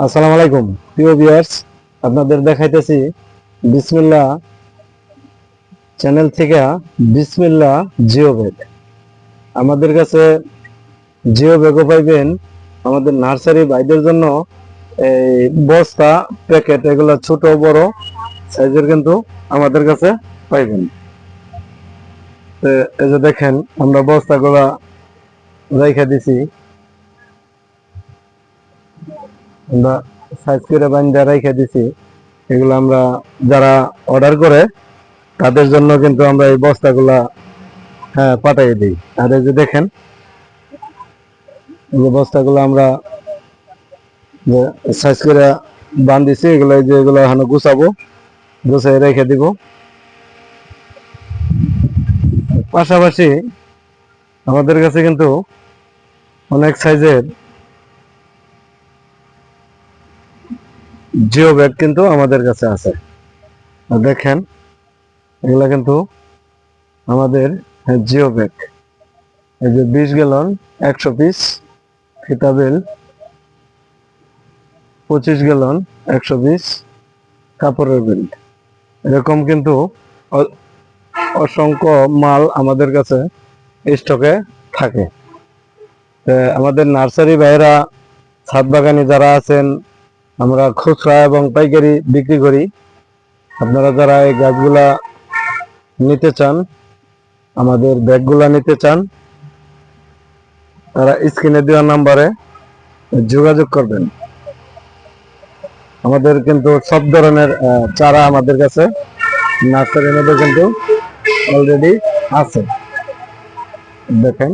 আসসালামু আলাইকুম প্রিয় ভিউয়ার্স, আপনাদের দেখাইতেছি বিসমিল্লাহ চ্যানেল থেকে বিসমিল্লাহ জিও ব্যাগ। আমাদের কাছে জিও ব্যাগও পাইবেন। আমাদের নার্সারি ভাইদের জন্য এই বস্তা প্যাকেট এগুলো ছোট বড় সাইজের কিন্তু আমাদের কাছে পাইবেন। তো এই যে দেখেন আমরা বস্তাগুলা রেখে দিছি, আমরা সাইজ করে বান্ধা রেখে দিছি। এগুলো আমরা যারা অর্ডার করে তাদের জন্য কিন্তু আমরা এই বস্তাগুলা পাঠিয়ে দিই। আর এই যে দেখেন এই বস্তাগুলো আমরা সাইজ করে বান্ধিছি, এগুলো যে এগুলো এখানে গুছাবো, গুছিয়ে রেখে দিব। পাশাপাশি আমাদের কাছে কিন্তু অনেক সাইজের জিও ব্যাগ কিন্তু আমাদের কাছে আছে। দেখেন এগুলা কিন্তু আমাদের জিও ব্যাগ। এই যে 20 গ্যালন 100 পিস, ফিতাবেল 25 গ্যালন 100 পিস, কাপড়ের বেল্ট, এরকম কিন্তু অসংখ্য মাল আমাদের কাছে স্টকে থাকে। আমাদের নার্সারি ভাইরা, ছাদ বাগানি যারা আছেন, আমরা খুচরা এবং পাইকারি বিক্রি করি। আপনারা যারা এই গাছগুলা নিতে চান, আমাদের ব্যাগগুলা নিতে চান, তারা স্ক্রিনে দেওয়া নাম্বারে যোগাযোগ করবেন। আমাদের কিন্তু সব ধরনের চারা আমাদের কাছে নার্সারির মধ্যে কিন্তু অলরেডি আছে। দেখেন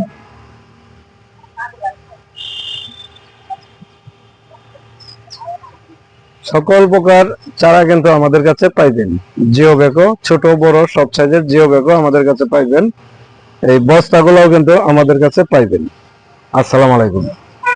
সকল প্রকার চারা কিন্তু আমাদের কাছে পাইবেন। জিও ব্যাগও ছোট বড় সব সাইজের জিও ব্যাগও আমাদের কাছে পাইবেন। এই বস্তাগুলোও কিন্তু আমাদের কাছে পাইবেন। আসসালামু আলাইকুম।